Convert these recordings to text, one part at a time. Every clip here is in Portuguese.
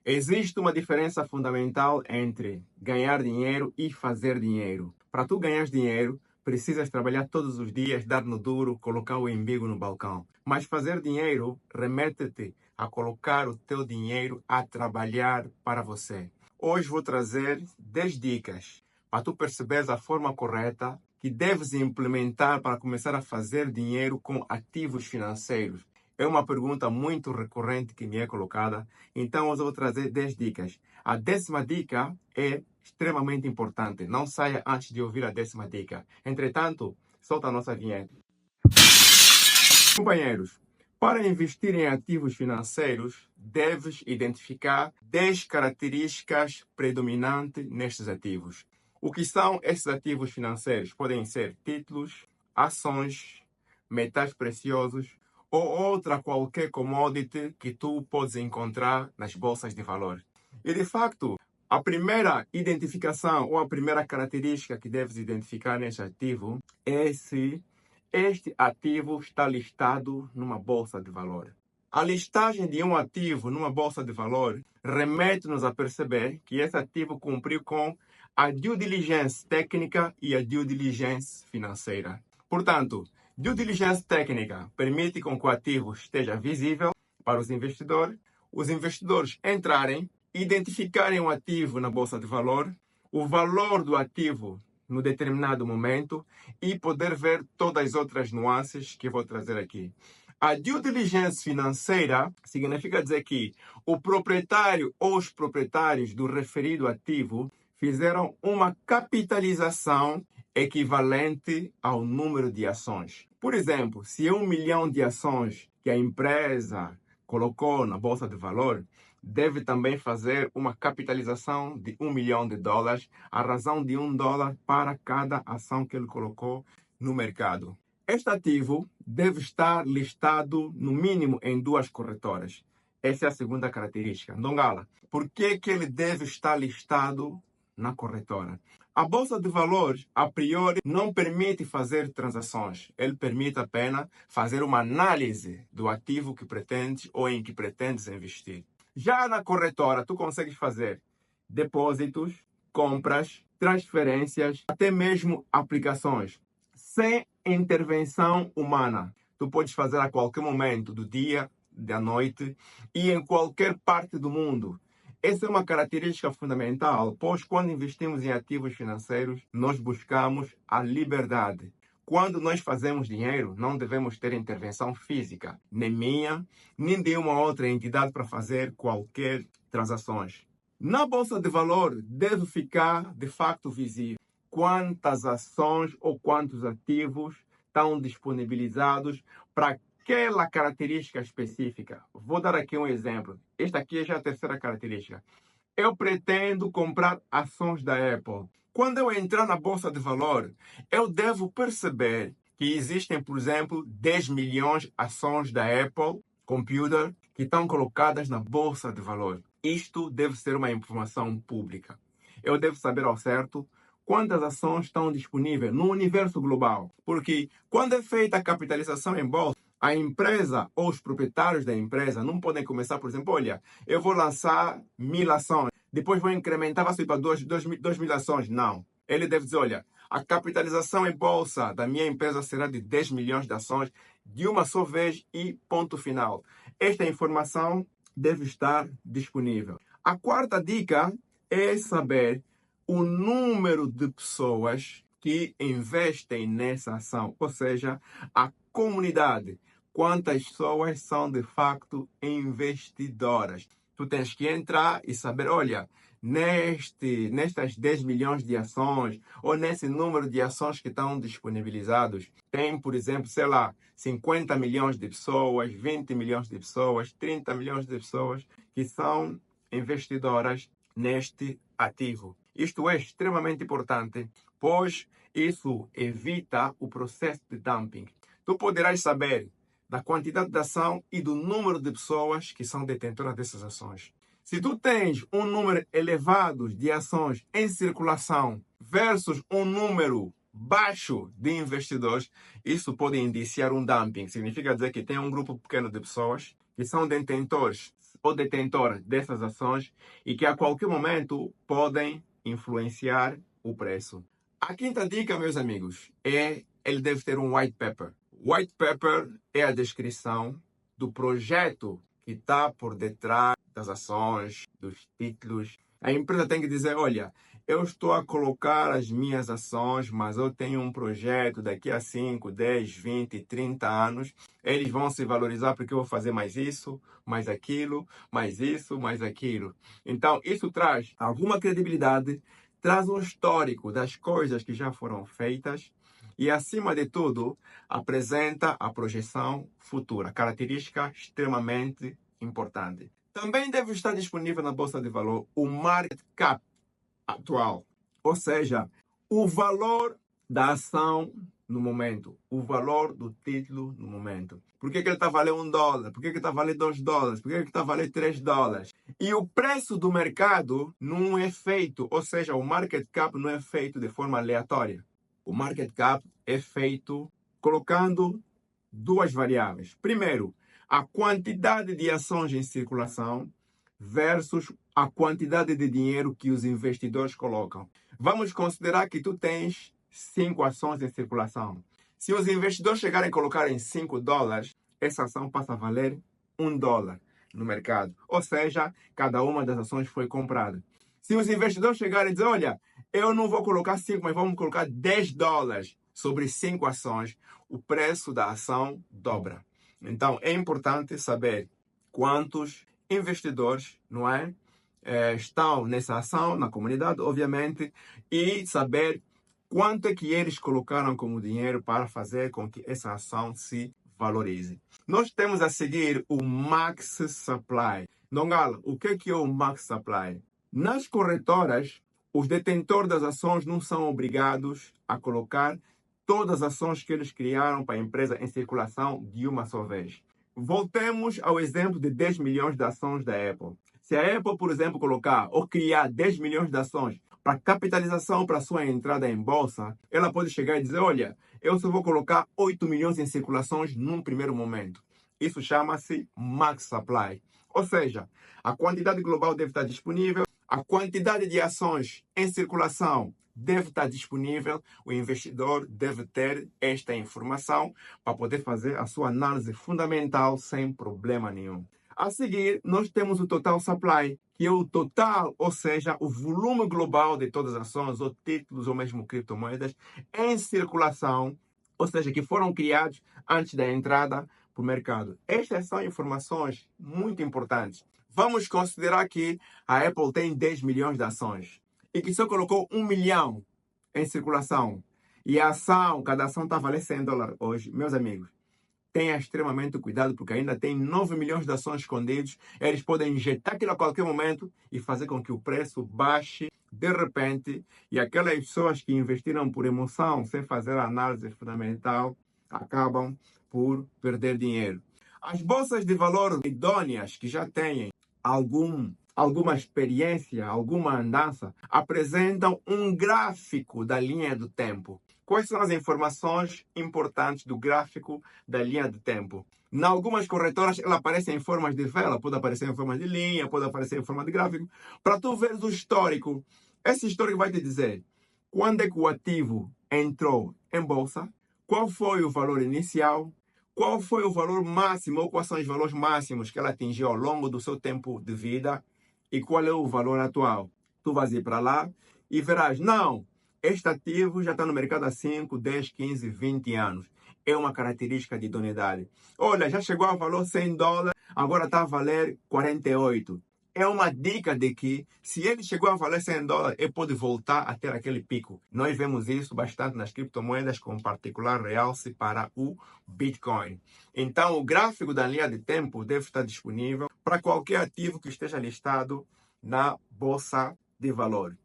Existe uma diferença fundamental entre ganhar dinheiro e fazer dinheiro. Para tu ganhar dinheiro, precisas trabalhar todos os dias, dar no duro, colocar o embigo no balcão. Mas fazer dinheiro remete-te a colocar o teu dinheiro a trabalhar para você. Hoje vou trazer 10 dicas para tu perceberes a forma correta que deves implementar para começar a fazer dinheiro com ativos financeiros. É uma pergunta muito recorrente que me é colocada, então hoje eu vou trazer 10 dicas. A 10ª dica é extremamente importante. Não saia antes de ouvir a 10ª dica. Entretanto, solta a nossa vinheta. Companheiros, para investir em ativos financeiros, deves identificar 10 características predominantes nestes ativos. O que são estes ativos financeiros? Podem ser títulos, ações, metais preciosos ou outra qualquer commodity que tu podes encontrar nas bolsas de valor. E de facto, a primeira identificação ou a primeira característica que deves identificar neste ativo é se este ativo está listado numa bolsa de valor. A listagem de um ativo numa bolsa de valor remete-nos a perceber que esse ativo cumpriu com a due diligence técnica e a due diligence financeira. Portanto, due diligence técnica permite com que o ativo esteja visível para os investidores entrarem, identificarem o ativo na bolsa de valor, o valor do ativo no determinado momento e poder ver todas as outras nuances que eu vou trazer aqui. A due diligence financeira significa dizer que o proprietário ou os proprietários do referido ativo fizeram uma capitalização equivalente ao número de ações. Por exemplo, se é 1 milhão de ações que a empresa colocou na bolsa de valor, deve também fazer uma capitalização de $1 milhão, a razão de $1 para cada ação que ele colocou no mercado. Este ativo deve estar listado no mínimo em 2 corretoras. Essa é a segunda característica. Ndongala, por que ele deve estar listado na corretora? A bolsa de valores, a priori, não permite fazer transações. Ele permite apenas fazer uma análise do ativo que pretendes ou em que pretendes investir. Já na corretora, tu consegues fazer depósitos, compras, transferências, até mesmo aplicações, sem intervenção humana. Tu podes fazer a qualquer momento do dia, da noite e em qualquer parte do mundo. Essa é uma característica fundamental, pois quando investimos em ativos financeiros, nós buscamos a liberdade. Quando nós fazemos dinheiro, não devemos ter intervenção física, nem minha, nem de uma outra entidade para fazer qualquer transações. Na bolsa de valor, deve ficar de facto visível quantas ações ou quantos ativos estão disponibilizados para aquela característica específica. Vou dar aqui um exemplo. Esta aqui é já a terceira característica. Eu pretendo comprar ações da Apple. Quando eu entrar na bolsa de valor, eu devo perceber que existem, por exemplo, 10 milhões de ações da Apple Computer que estão colocadas na bolsa de valor. Isto deve ser uma informação pública. Eu devo saber ao certo quantas ações estão disponíveis no universo global. Porque quando é feita a capitalização em bolsa, a empresa ou os proprietários da empresa não podem começar, por exemplo, olha, eu vou lançar 1000 ações, depois vou incrementar, vai subir para 2.000 ações. Não. Ele deve dizer, olha, a capitalização em bolsa da minha empresa será de 10 milhões de ações de uma só vez e ponto final. Esta informação deve estar disponível. A quarta dica é saber o número de pessoas que investem nessa ação, ou seja, a comunidade. Quantas pessoas são de facto investidoras? Tu tens que entrar e saber, olha, nestas 10 milhões de ações ou nesse número de ações que estão disponibilizados, tem, por exemplo, sei lá, 50 milhões de pessoas, 20 milhões de pessoas, 30 milhões de pessoas que são investidoras neste ativo. Isto é extremamente importante, pois isso evita o processo de dumping. Tu poderás saber da quantidade de ação e do número de pessoas que são detentoras dessas ações. Se tu tens um número elevado de ações em circulação versus um número baixo de investidores, isso pode indiciar um dumping. Significa dizer que tem um grupo pequeno de pessoas que são detentores ou detentor dessas ações e que a qualquer momento podem influenciar o preço. A quinta dica, meus amigos, ele deve ter um white paper. White paper é a descrição do projeto que está por detrás das ações, dos títulos. A empresa tem que dizer, olha, eu estou a colocar as minhas ações, mas eu tenho um projeto daqui a 5, 10, 20, 30 anos. Eles vão se valorizar porque eu vou fazer mais isso, mais aquilo, mais isso, mais aquilo. Então, isso traz alguma credibilidade, traz um histórico das coisas que já foram feitas e, acima de tudo, apresenta a projeção futura, característica extremamente importante. Também deve estar disponível na Bolsa de Valor o market cap atual, ou seja, o valor da ação no momento, o valor do título no momento. Por que ele está a valer $1? Por que ele está a valer $2? Por que ele está a valer $3? E o preço do mercado não é feito, ou seja, o market cap não é feito de forma aleatória. O market cap é feito colocando duas variáveis. Primeiro, a quantidade de ações em circulação versus a quantidade de dinheiro que os investidores colocam. Vamos considerar que tu tens 5 ações em circulação. Se os investidores chegarem a colocar em $5, essa ação passa a valer $1 no mercado. Ou seja, cada uma das ações foi comprada. Se os investidores chegarem e dizer, olha, eu não vou colocar 5, mas vamos colocar $10 sobre 5 ações, o preço da ação dobra. Então, é importante saber quantos investidores, não é, estão nessa ação, na comunidade, obviamente, e saber quanto é que eles colocaram como dinheiro para fazer com que essa ação se valorize. Nós temos a seguir o Max Supply. Nongala, o que é o Max Supply? Nas corretoras, os detentores das ações não são obrigados a colocar todas as ações que eles criaram para a empresa em circulação de uma só vez. Voltemos ao exemplo de 10 milhões de ações da Apple. Se a Apple, por exemplo, colocar ou criar 10 milhões de ações para capitalização para sua entrada em bolsa, ela pode chegar e dizer, olha, eu só vou colocar 8 milhões em circulações num primeiro momento. Isso chama-se Max Supply. Ou seja, a quantidade global deve estar disponível, a quantidade de ações em circulação deve estar disponível, o investidor deve ter esta informação para poder fazer a sua análise fundamental sem problema nenhum. A seguir, nós temos o Total Supply, que é o total, ou seja, o volume global de todas as ações, ou títulos, ou mesmo criptomoedas em circulação, ou seja, que foram criados antes da entrada para o mercado. Estas são informações muito importantes. Vamos considerar que a Apple tem 10 milhões de ações e que só colocou 1 milhão em circulação. E a ação, cada ação está valendo $100 hoje. Meus amigos, tenha extremamente cuidado, porque ainda tem 9 milhões de ações escondidos. Eles podem injetar aquilo a qualquer momento e fazer com que o preço baixe de repente. E aquelas pessoas que investiram por emoção, sem fazer a análise fundamental, acabam por perder dinheiro. As bolsas de valor idôneas, que já têm alguma experiência, alguma andança, apresentam um gráfico da linha do tempo. Quais são as informações importantes do gráfico da linha do tempo? Em algumas corretoras, ela aparece em formas de vela, pode aparecer em forma de linha, pode aparecer em forma de gráfico. Para tu ver o histórico, esse histórico vai te dizer quando é que o ativo entrou em bolsa, qual foi o valor inicial, qual foi o valor máximo ou quais são os valores máximos que ela atingiu ao longo do seu tempo de vida e qual é o valor atual. Tu vais ir para lá e verás, não, este ativo já está no mercado há 5, 10, 15, 20 anos. É uma característica de idoneidade. Olha, já chegou a valor $100, agora está a valer 48. É uma dica de que, se ele chegou a valer $100, ele pode voltar a ter aquele pico. Nós vemos isso bastante nas criptomoedas, com particular realce para o Bitcoin. Então, o gráfico da linha de tempo deve estar disponível para qualquer ativo que esteja listado na Bolsa de Valores.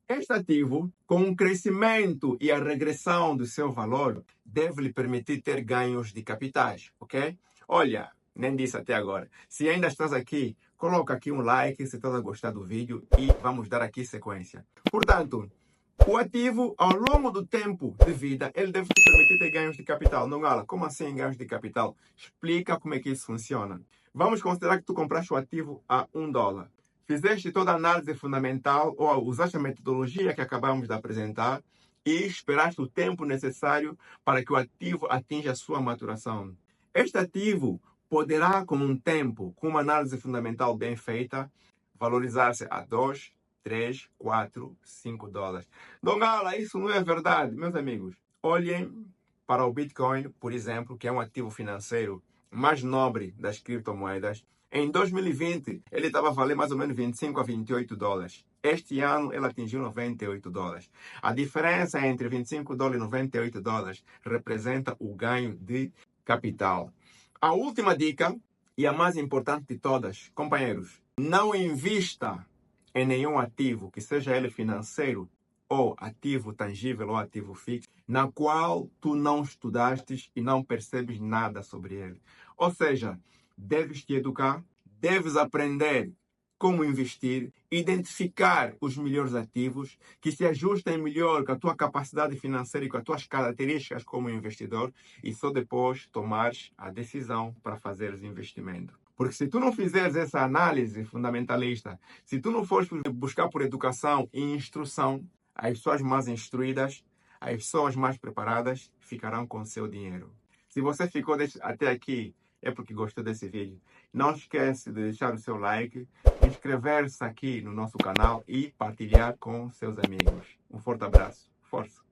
Este ativo, com o crescimento e a regressão do seu valor, deve lhe permitir ter ganhos de capitais, ok? Olha, nem disse até agora. Se ainda estás aqui, coloca aqui um like se estás a gostar do vídeo e vamos dar aqui sequência. Portanto, O ativo, ao longo do tempo de vida, ele deve te permitir ter ganhos de capital. Não, Gala, como assim ganhos de capital? Explica como é que isso funciona. Vamos considerar que tu compraste o ativo a $1. Fizeste toda a análise fundamental ou usaste a metodologia que acabamos de apresentar e esperaste o tempo necessário para que o ativo atinja a sua maturação. Este ativo poderá, com um tempo, com uma análise fundamental bem feita, valorizar-se a 2, 3, 4, $5. Dongala, isso não é verdade, meus amigos. Olhem para o Bitcoin, por exemplo, que é um ativo financeiro mais nobre das criptomoedas. Em 2020, ele estava a valer mais ou menos $25 a $28. Este ano, ele atingiu $98. A diferença entre $25 e $98 representa o ganho de capital. A última dica, e a mais importante de todas, companheiros, não invista em nenhum ativo, que seja ele financeiro, ou ativo tangível, ou ativo fixo, na qual tu não estudaste e não percebes nada sobre ele. Ou seja, deves te educar, deves aprender como investir, identificar os melhores ativos que se ajustem melhor com a tua capacidade financeira e com as tuas características como investidor e só depois tomares a decisão para fazeres investimento. Porque se tu não fizeres essa análise fundamentalista, se tu não fores buscar por educação e instrução, as pessoas mais instruídas, as pessoas mais preparadas ficarão com o seu dinheiro. Se você ficou até aqui, é porque gostou desse vídeo. Não esquece de deixar o seu like, inscrever-se aqui no nosso canal e partilhar com seus amigos. Um forte abraço. Força!